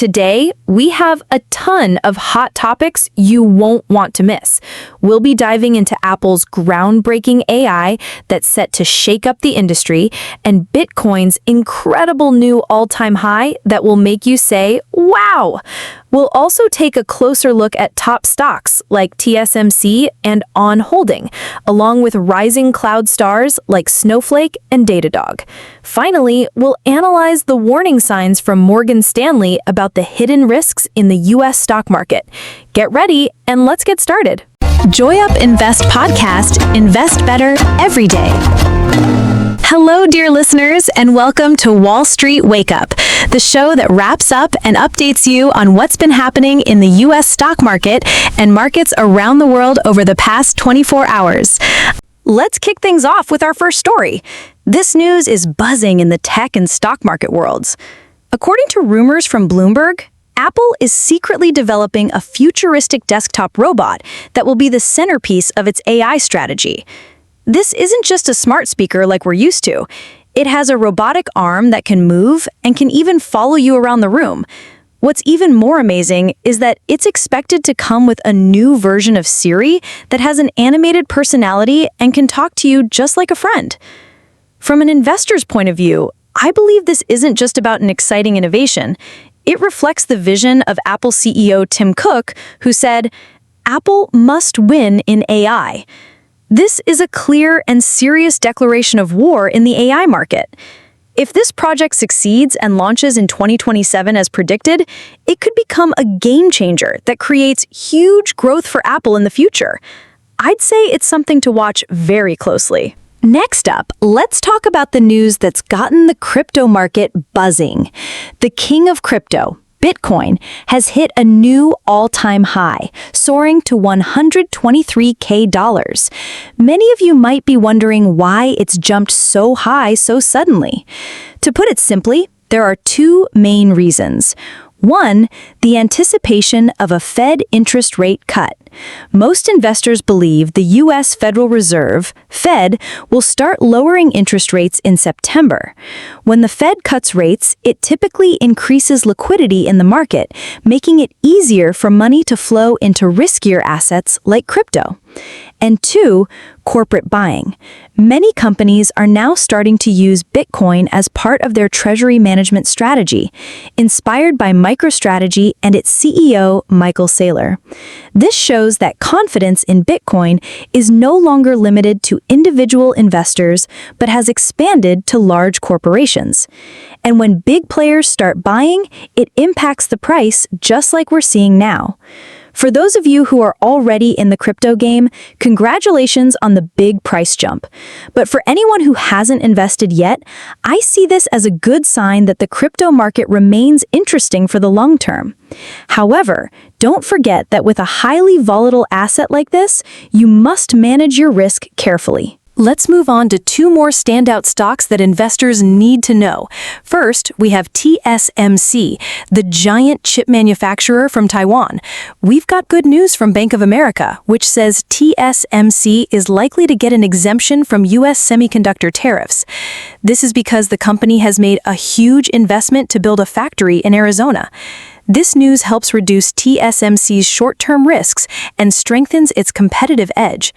Today, we have a ton of hot topics you won't want to miss. We'll be diving into Apple's groundbreaking AI that's set to shake up the industry and Bitcoin's incredible new all-time high that will make you say, wow! We'll also take a closer look at top stocks like TSMC and ONON Holding, along with rising cloud stars like Snowflake and Datadog. Finally, we'll analyze the warning signs from Morgan Stanley about the hidden risks in the U.S. stock market. Get ready and let's get started. Joy Up Invest Podcast. Invest better every day. Hello, dear listeners, and welcome to Wall Street Wake Up, the show that wraps up and updates you on what's been happening in the U.S. stock market and markets around the world over the past 24 hours. Let's kick things off with our first story. This news is buzzing in the tech and stock market worlds. According to rumors from Bloomberg, Apple is secretly developing a futuristic desktop robot that will be the centerpiece of its AI strategy. This isn't just a smart speaker like we're used to. It has a robotic arm that can move and can even follow you around the room. What's even more amazing is that it's expected to come with a new version of Siri that has an animated personality and can talk to you just like a friend. From an investor's point of view, I believe this isn't just about an exciting innovation. It reflects the vision of Apple CEO Tim Cook, who said, "Apple must win in AI." This is a clear and serious declaration of war in the AI market. If this project succeeds and launches in 2027 as predicted, it could become a game changer that creates huge growth for Apple in the future. I'd say it's something to watch very closely. Next up, let's talk about the news that's gotten the crypto market buzzing. The king of crypto, Bitcoin, has hit a new all-time high, soaring to $123,000. Many of you might be wondering why it's jumped so high so suddenly. To put it simply, there are two main reasons. One, the anticipation of a Fed interest rate cut. Most investors believe the U.S. Federal Reserve, Fed, will start lowering interest rates in September. When the Fed cuts rates, it typically increases liquidity in the market, making it easier for money to flow into riskier assets like crypto. And two, corporate buying. Many companies are now starting to use Bitcoin as part of their treasury management strategy, inspired by MicroStrategy and its CEO, Michael Saylor. This shows that confidence in Bitcoin is no longer limited to individual investors, but has expanded to large corporations. And when big players start buying, it impacts the price just like we're seeing now. For those of you who are already in the crypto game, congratulations on the big price jump. But for anyone who hasn't invested yet, I see this as a good sign that the crypto market remains interesting for the long term. However, don't forget that with a highly volatile asset like this, you must manage your risk carefully. Let's move on to two more standout stocks that investors need to know. First, we have TSMC, the giant chip manufacturer from Taiwan. We've got good news from Bank of America, which says TSMC is likely to get an exemption from U.S. semiconductor tariffs. This is because the company has made a huge investment to build a factory in Arizona. This news helps reduce TSMC's short-term risks and strengthens its competitive edge.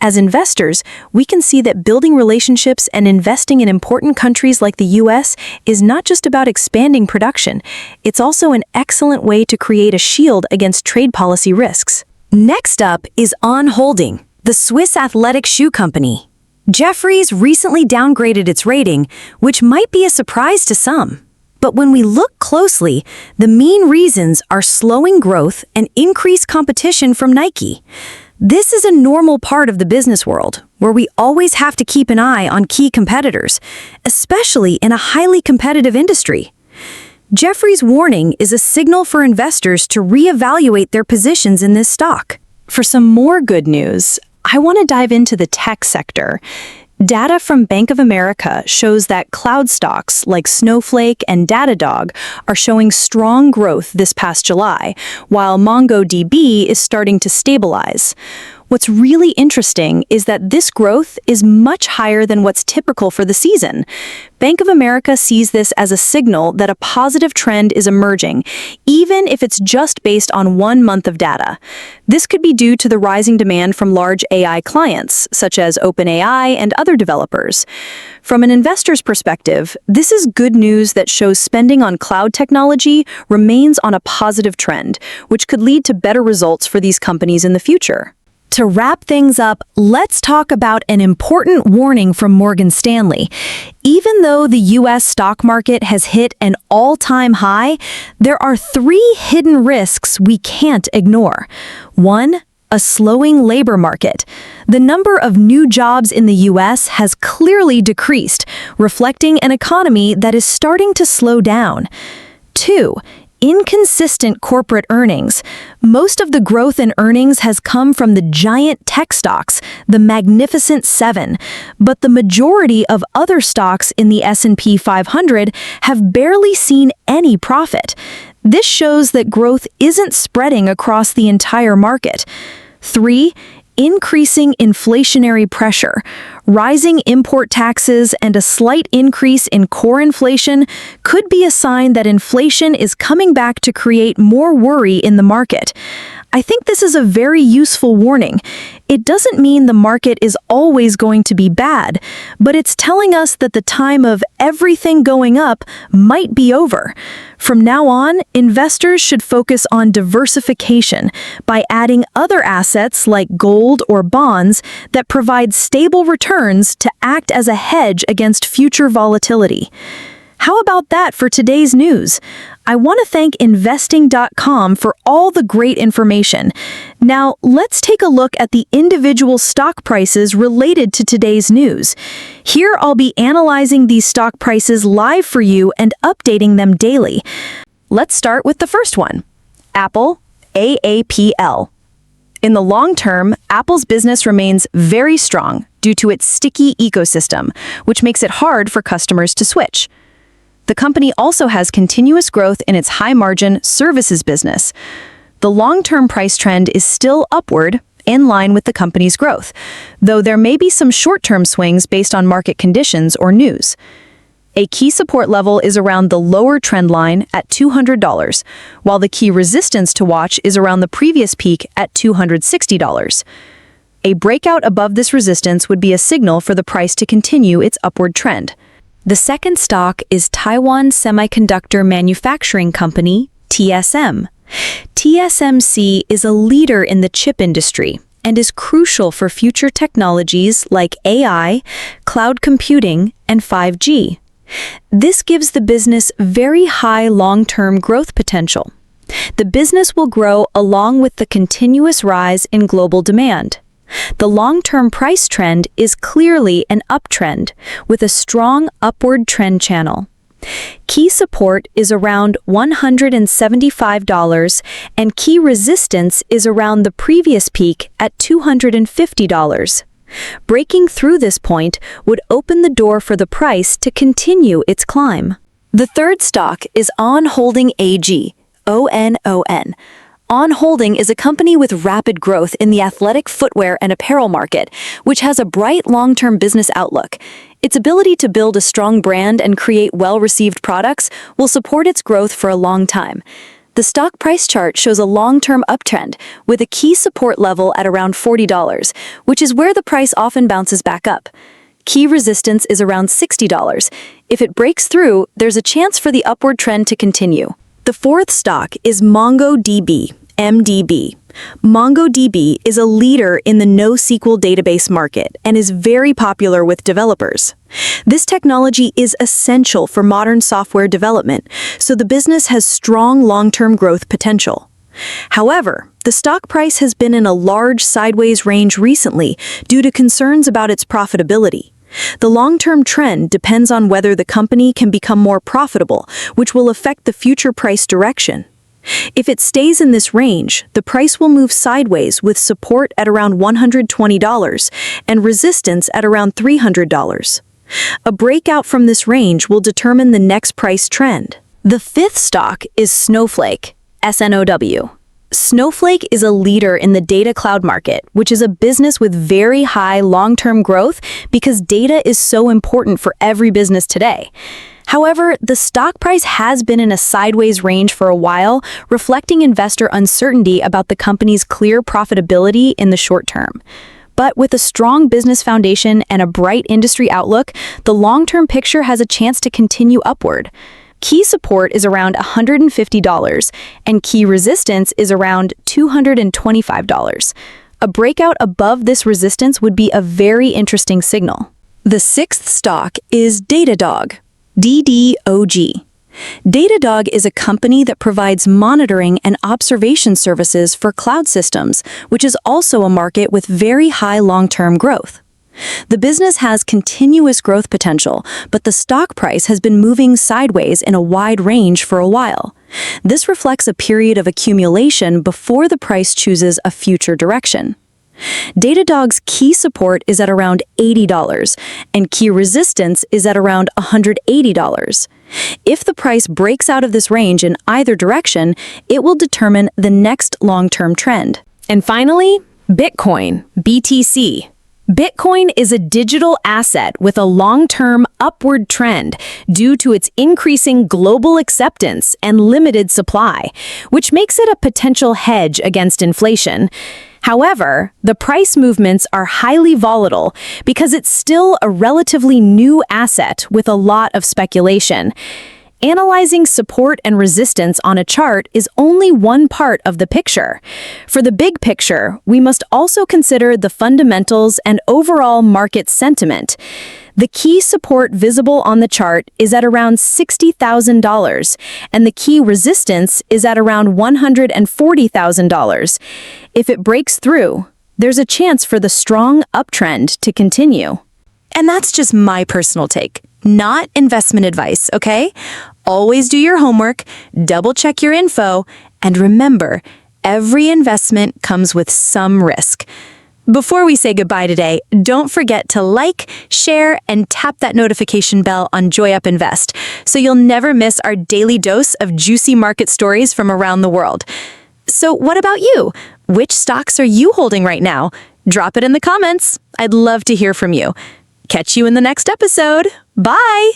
As investors, we can see that building relationships and investing in important countries like the U.S. is not just about expanding production. It's also an excellent way to create a shield against trade policy risks. Next up is ONON Holding, the Swiss athletic shoe company. Jefferies recently downgraded its rating, which might be a surprise to some. But when we look closely, the main reasons are slowing growth and increased competition from Nike. This is a normal part of the business world, where we always have to keep an eye on key competitors, especially in a highly competitive industry. Jefferies' warning is a signal for investors to reevaluate their positions in this stock. For some more good news, I want to dive into the tech sector. Data from Bank of America shows that cloud stocks like Snowflake and Datadog are showing strong growth this past July, while MongoDB is starting to stabilize. What's really interesting is that this growth is much higher than what's typical for the season. Bank of America sees this as a signal that a positive trend is emerging, even if it's just based on 1 month of data. This could be due to the rising demand from large AI clients, such as OpenAI and other developers. From an investor's perspective, this is good news that shows spending on cloud technology remains on a positive trend, which could lead to better results for these companies in the future. To wrap things up, let's talk about an important warning from Morgan Stanley. Even though the U.S. stock market has hit an all-time high, there are 3 hidden risks we can't ignore. 1. A slowing labor market. The number of new jobs in the U.S. has clearly decreased, reflecting an economy that is starting to slow down. 2. Inconsistent corporate earnings. Most of the growth in earnings has come from the giant tech stocks, the Magnificent Seven, but the majority of other stocks in the S&P 500 have barely seen any profit. This shows that growth isn't spreading across the entire market. 3. Increasing inflationary pressure. Rising import taxes and a slight increase in core inflation could be a sign that inflation is coming back to create more worry in the market. I think this is a very useful warning. It doesn't mean the market is always going to be bad, but it's telling us that the time of everything going up might be over. From now on, investors should focus on diversification by adding other assets like gold or bonds that provide stable returns to act as a hedge against future volatility. How about that for today's news? I want to thank investing.com for all the great information. Now, let's take a look at the individual stock prices related to today's news. Here, I'll be analyzing these stock prices live for you and updating them daily. Let's start with the first one. Apple, AAPL. In the long term, Apple's business remains very strong due to its sticky ecosystem, which makes it hard for customers to switch. The company also has continuous growth in its high-margin services business. The long-term price trend is still upward, in line with the company's growth, though there may be some short-term swings based on market conditions or news. A key support level is around the lower trend line at $200, while the key resistance to watch is around the previous peak at $260. A breakout above this resistance would be a signal for the price to continue its upward trend. The second stock is Taiwan Semiconductor Manufacturing Company, TSM. TSMC is a leader in the chip industry and is crucial for future technologies like AI, cloud computing, and 5G. This gives the business very high long-term growth potential. The business will grow along with the continuous rise in global demand. The long-term price trend is clearly an uptrend, with a strong upward trend channel. Key support is around $175, and key resistance is around the previous peak at $250. Breaking through this point would open the door for the price to continue its climb. The third stock is ON Holding AG, ONON. On Holding is a company with rapid growth in the athletic footwear and apparel market, which has a bright long-term business outlook. Its ability to build a strong brand and create well-received products will support its growth for a long time. The stock price chart shows a long-term uptrend, with a key support level at around $40, which is where the price often bounces back up. Key resistance is around $60. If it breaks through, there's a chance for the upward trend to continue. The fourth stock is MongoDB, MDB. MongoDB is a leader in the NoSQL database market and is very popular with developers. This technology is essential for modern software development, so the business has strong long-term growth potential. However, the stock price has been in a large sideways range recently due to concerns about its profitability. The long-term trend depends on whether the company can become more profitable, which will affect the future price direction. If it stays in this range, the price will move sideways with support at around $120 and resistance at around $300. A breakout from this range will determine the next price trend. The fifth stock is Snowflake, SNOW. Snowflake is a leader in the data cloud market, which is a business with very high long-term growth because data is so important for every business today. However, the stock price has been in a sideways range for a while, reflecting investor uncertainty about the company's clear profitability in the short term. But with a strong business foundation and a bright industry outlook, the long-term picture has a chance to continue upward. Key support is around $150, and key resistance is around $225. A breakout above this resistance would be a very interesting signal. The sixth stock is Datadog, DDOG. Datadog is a company that provides monitoring and observation services for cloud systems, which is also a market with very high long-term growth. The business has continuous growth potential, but the stock price has been moving sideways in a wide range for a while. This reflects a period of accumulation before the price chooses a future direction. Datadog's key support is at around $80, and key resistance is at around $180. If the price breaks out of this range in either direction, it will determine the next long-term trend. And finally, Bitcoin, BTC. Bitcoin is a digital asset with a long-term upward trend due to its increasing global acceptance and limited supply, which makes it a potential hedge against inflation. However, the price movements are highly volatile because it's still a relatively new asset with a lot of speculation. Analyzing support and resistance on a chart is only one part of the picture. For the big picture, we must also consider the fundamentals and overall market sentiment. The key support visible on the chart is at around $60,000, and the key resistance is at around $140,000. If it breaks through, there's a chance for the strong uptrend to continue. And that's just my personal take, not investment advice, okay? Always do your homework, double-check your info, and remember, every investment comes with some risk. Before we say goodbye today, don't forget to like, share, and tap that notification bell on Joy Up Invest so you'll never miss our daily dose of juicy market stories from around the world. So what about you? Which stocks are you holding right now? Drop it in the comments. I'd love to hear from you. Catch you in the next episode. Bye!